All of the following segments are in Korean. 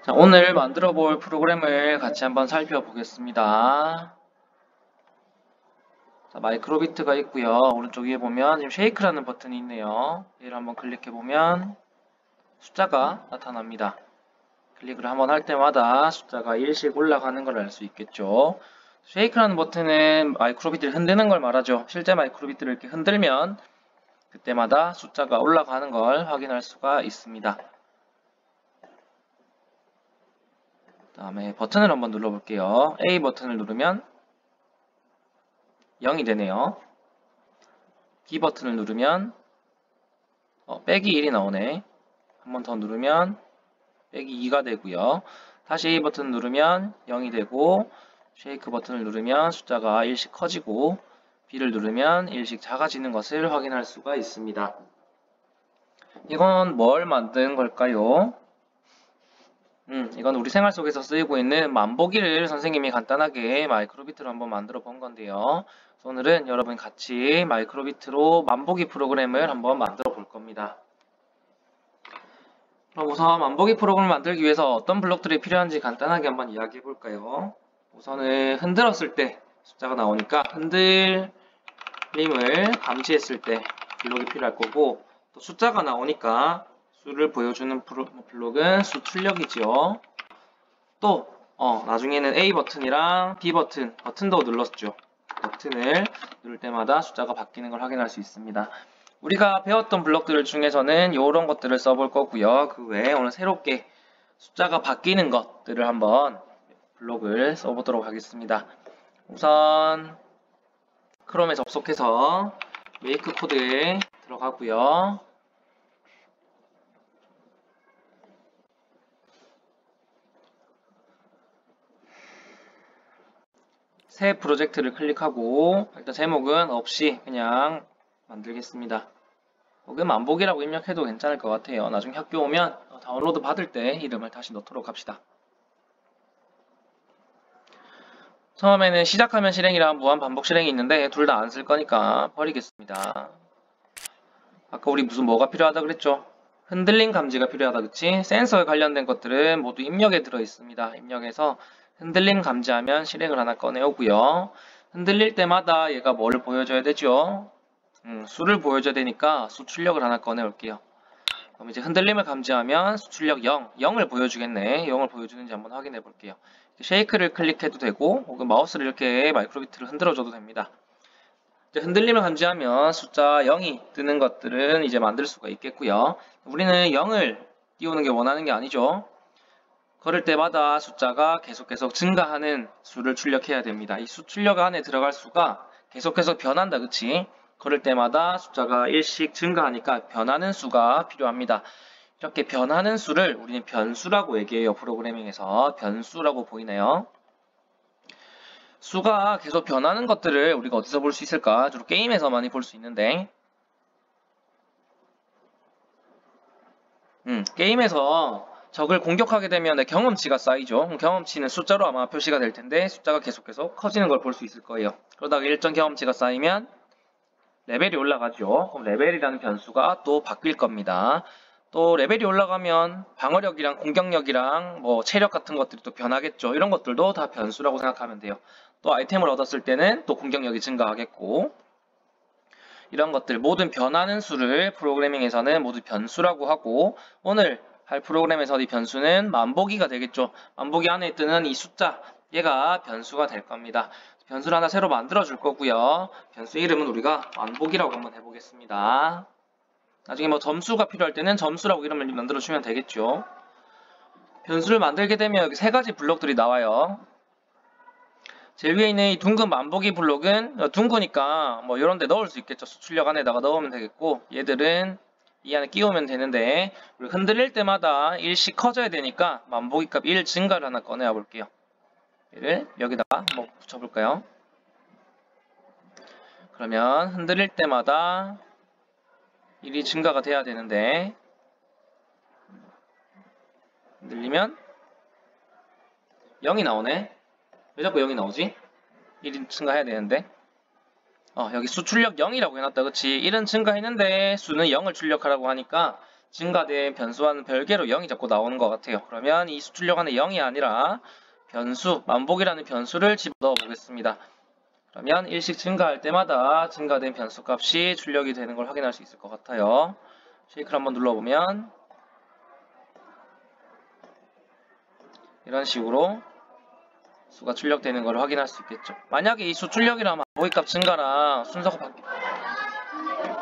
자, 오늘 만들어 볼 프로그램을 같이 한번 살펴보겠습니다. 자, 마이크로비트가 있고요. 오른쪽 위에 보면 지금 쉐이크라는 버튼이 있네요. 얘를 한번 클릭해 보면 숫자가 나타납니다. 클릭을 한번 할 때마다 숫자가 1씩 올라가는 걸 알 수 있겠죠. 쉐이크라는 버튼은 마이크로비트를 흔드는 걸 말하죠. 실제 마이크로비트를 이렇게 흔들면 그때마다 숫자가 올라가는 걸 확인할 수가 있습니다. 다음에 버튼을 한번 눌러볼게요. A 버튼을 누르면 0이 되네요. B 버튼을 누르면 빼기 1이 나오네. 한 번 더 누르면 빼기 2가 되고요. 다시 A 버튼 누르면 0이 되고, 쉐이크 버튼을 누르면 숫자가 1씩 커지고, B를 누르면 1씩 작아지는 것을 확인할 수가 있습니다. 이건 뭘 만든 걸까요? 이건 우리 생활 속에서 쓰이고 있는 만보기를 선생님이 간단하게 마이크로비트로 한번 만들어 본 건데요. 그래서 오늘은 여러분 같이 마이크로비트로 만보기 프로그램을 한번 만들어 볼 겁니다. 그럼 우선 만보기 프로그램을 만들기 위해서 어떤 블록들이 필요한지 간단하게 한번 이야기해 볼까요? 우선은 흔들었을 때 숫자가 나오니까 흔들림을 감지했을 때 블록이 필요할 거고, 또 숫자가 나오니까 수를 보여주는 블록은 수 출력이지요. 또 나중에는 A 버튼이랑 B 버튼도 눌렀죠. 버튼을 누를 때마다 숫자가 바뀌는 걸 확인할 수 있습니다. 우리가 배웠던 블록들 중에서는 이런 것들을 써볼 거고요. 그 외에 오늘 새롭게 숫자가 바뀌는 것들을 한번 블록을 써보도록 하겠습니다. 우선 크롬에 접속해서 메이크 코드에 들어가고요. 새 프로젝트를 클릭하고 일단 제목은 없이 그냥 만들겠습니다. 혹은 만보기라고 입력해도 괜찮을 것 같아요. 나중에 학교 오면 다운로드 받을 때 이름을 다시 넣도록 합시다. 처음에는 시작하면 실행이랑 무한 반복 실행이 있는데 둘 다 안 쓸 거니까 버리겠습니다. 아까 우리 뭐가 필요하다 그랬죠? 흔들림 감지가 필요하다, 그치? 센서에 관련된 것들은 모두 입력에 들어 있습니다. 입력해서 흔들림 감지하면 실행을 하나 꺼내오고요. 흔들릴 때마다 얘가 뭐를 보여줘야 되죠? 수를 보여줘야 되니까 수 출력을 하나 꺼내올게요. 그럼 이제 흔들림을 감지하면 수 출력 0을 보여주겠네. 0을 보여주는지 한번 확인해 볼게요. 쉐이크를 클릭해도 되고, 혹은 마우스를 이렇게 마이크로비트를 흔들어줘도 됩니다. 이제 흔들림을 감지하면 숫자 0이 뜨는 것들은 이제 만들 수가 있겠고요. 우리는 0을 띄우는 게 원하는 게 아니죠. 걸을 때마다 숫자가 계속 증가하는 수를 출력해야 됩니다. 이 수 출력 안에 들어갈 수가 계속해서 변한다, 그치? 걸을 때마다 숫자가 1씩 증가하니까 변하는 수가 필요합니다. 이렇게 변하는 수를 우리는 변수라고 얘기해요. 프로그래밍에서 변수라고 보이네요. 수가 계속 변하는 것들을 우리가 어디서 볼 수 있을까? 주로 게임에서 많이 볼 수 있는데, 게임에서 적을 공격하게 되면 경험치가 쌓이죠. 경험치는 숫자로 아마 표시가 될 텐데 숫자가 계속 커지는 걸 볼 수 있을 거예요. 그러다가 일정 경험치가 쌓이면 레벨이 올라가죠. 그럼 레벨이라는 변수가 또 바뀔 겁니다. 또 레벨이 올라가면 방어력이랑 공격력이랑 뭐 체력 같은 것들이 또 변하겠죠. 이런 것들도 다 변수라고 생각하면 돼요. 또 아이템을 얻었을 때는 또 공격력이 증가하겠고, 이런 것들 모든 변하는 수를 프로그래밍에서는 모두 변수라고 하고, 오늘 할 프로그램에서 이 변수는 만보기가 되겠죠. 만보기 안에 뜨는 이 숫자, 얘가 변수가 될 겁니다. 변수를 하나 새로 만들어 줄 거고요. 변수 이름은 우리가 만보기라고 한번 해보겠습니다. 나중에 뭐 점수가 필요할 때는 점수라고 이름을 만들어 주면 되겠죠. 변수를 만들게 되면 여기 세 가지 블록들이 나와요. 제일 위에 있는 이 둥근 만보기 블록은 둥그니까 뭐 이런 데 넣을 수 있겠죠. 수출력 안에다가 넣으면 되겠고, 얘들은 이 안에 끼우면 되는데, 우리 흔들릴 때마다 1씩 커져야 되니까 만보기 값 1 증가를 하나 꺼내와 볼게요. 얘를 여기다가 한번 붙여볼까요? 그러면 흔들릴 때마다 1이 증가가 돼야 되는데, 흔들리면 0이 나오네. 왜 자꾸 0이 나오지? 1이 증가해야 되는데. 여기 수 출력 0이라고 해놨다, 그치? 1은 증가했는데 수는 0을 출력하라고 하니까 증가된 변수와는 별개로 0이 자꾸 나오는 것 같아요. 그러면 이 수출력 안에 0이 아니라 변수, 만복이라는 변수를 집어넣어 보겠습니다. 그러면 일씩 증가할 때마다 증가된 변수 값이 출력이 되는 걸 확인할 수 있을 것 같아요. 쉐이크를 한번 눌러보면 이런 식으로 수가 출력되는 걸 확인할 수 있겠죠. 만약에 이 수 출력이랑 만복값 증가랑 순서가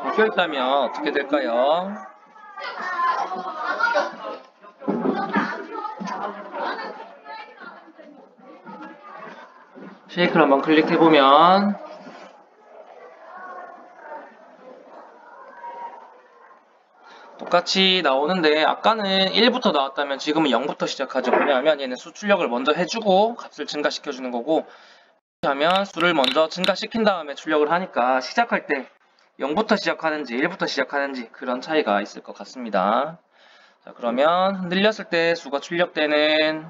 바뀌어 있다면 어떻게 될까요? 쉐이크를 한번 클릭해보면 똑같이 나오는데 아까는 1부터 나왔다면 지금은 0부터 시작하죠. 왜냐하면 얘는 수 출력을 먼저 해주고 값을 증가시켜주는 거고, 하면 수를 먼저 증가시킨 다음에 출력을 하니까 시작할 때 0부터 시작하는지 1부터 시작하는지 그런 차이가 있을 것 같습니다. 자, 그러면 흔들렸을 때 수가 출력되는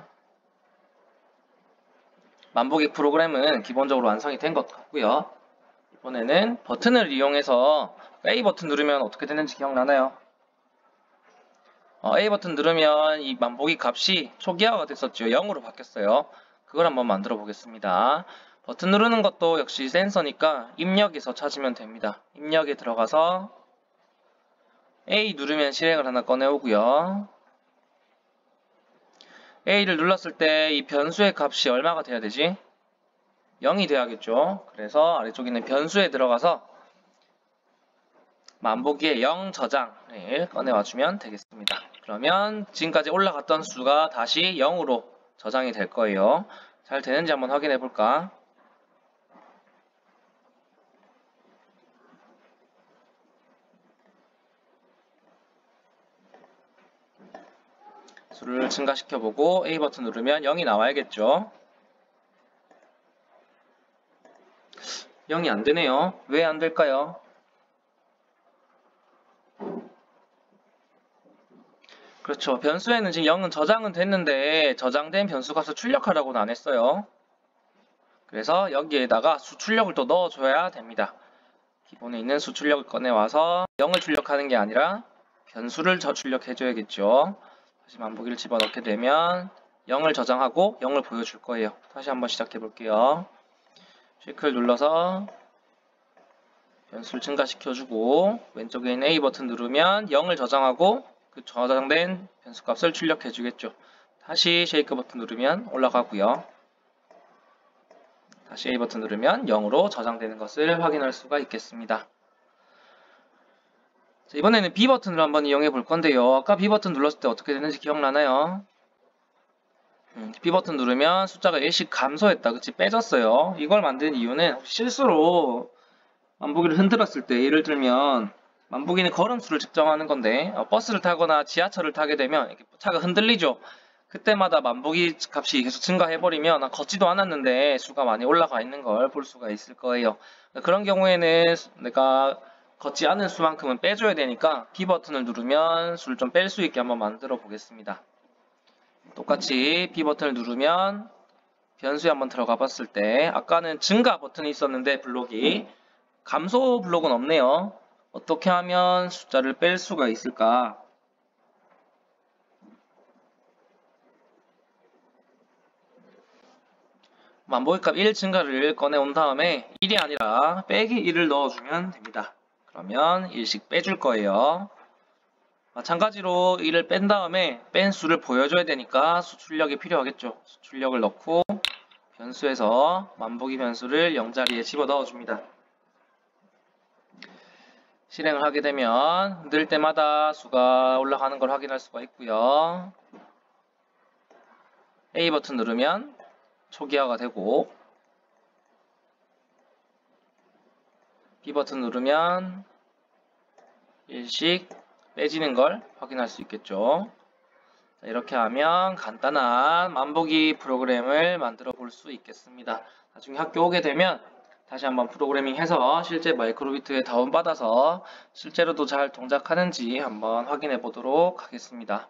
만보기 프로그램은 기본적으로 완성이 된 것 같고요. 이번에는 버튼을 이용해서 A 버튼 누르면 어떻게 되는지 기억나나요? A 버튼 누르면 이 만보기 값이 초기화가 됐었죠. 0으로 바뀌었어요. 그걸 한번 만들어 보겠습니다. 버튼 누르는 것도 역시 센서니까 입력에서 찾으면 됩니다. 입력에 들어가서 A 누르면 실행을 하나 꺼내오고요. A를 눌렀을 때 이 변수의 값이 얼마가 돼야 되지? 0이 돼야겠죠. 그래서 아래쪽에 있는 변수에 들어가서 만보기의 0 저장을 꺼내와주면 되겠습니다. 그러면 지금까지 올라갔던 수가 다시 0으로 저장이 될 거예요. 잘 되는지 한번 확인해 볼까? 수를 증가시켜보고 A 버튼 누르면 0이 나와야겠죠. 0이 안 되네요. 왜 안 될까요? 그렇죠. 변수에는 지금 0은 저장은 됐는데 저장된 변수 값을 출력하라고는 안 했어요. 그래서 여기에다가 수출력을 또 넣어줘야 됩니다. 기본에 있는 수출력을 꺼내와서 0을 출력하는 게 아니라 변수를 저출력해줘야겠죠. 다시 만보기를 집어넣게 되면 0을 저장하고 0을 보여줄 거예요. 다시 한번 시작해 볼게요. 쉐이크를 눌러서 변수를 증가시켜주고 왼쪽에 있는 A 버튼 누르면 0을 저장하고 그 저장된 변수 값을 출력해 주겠죠. 다시 쉐이크 버튼 누르면 올라가고요. 다시 A 버튼 누르면 0으로 저장되는 것을 확인할 수가 있겠습니다. 자, 이번에는 B 버튼을 한번 이용해 볼 건데요. 아까 B 버튼 눌렀을 때 어떻게 되는지 기억나나요? B 버튼 누르면 숫자가 일씩 감소했다. 그치? 빼졌어요. 이걸 만든 이유는 실수로 만보기를 흔들었을 때 예를 들면 만보기는 걸음수를 측정하는 건데 버스를 타거나 지하철을 타게 되면 이렇게 차가 흔들리죠. 그때마다 만보기 값이 계속 증가해버리면 걷지도 않았는데 수가 많이 올라가 있는 걸 볼 수가 있을 거예요. 그런 경우에는 내가 걷지 않은 수만큼은 빼줘야 되니까 B 버튼을 누르면 수를 좀 뺄 수 있게 한번 만들어 보겠습니다. 똑같이 B 버튼을 누르면 변수에 한번 들어가 봤을 때 아까는 증가 버튼이 있었는데 블록이 감소 블록은 없네요. 어떻게 하면 숫자를 뺄 수가 있을까? 만보기값 1 증가를 꺼내온 다음에 1이 아니라 빼기 1을 넣어주면 됩니다. 그러면 1씩 빼줄 거예요. 마찬가지로 1을 뺀 다음에 뺀 수를 보여줘야 되니까 수출력이 필요하겠죠. 수출력을 넣고 변수에서 만보기 변수를 0자리에 집어 넣어줍니다. 실행을 하게 되면 늘 때마다 수가 올라가는 걸 확인할 수가 있고요. A 버튼 누르면 초기화가 되고 B 버튼 누르면 일씩 빼지는 걸 확인할 수 있겠죠. 자, 이렇게 하면 간단한 만보기 프로그램을 만들어 볼 수 있겠습니다. 나중에 학교 오게 되면 다시 한번 프로그래밍 해서 실제 마이크로비트에 다운받아서 실제로도 잘 동작하는지 한번 확인해 보도록 하겠습니다.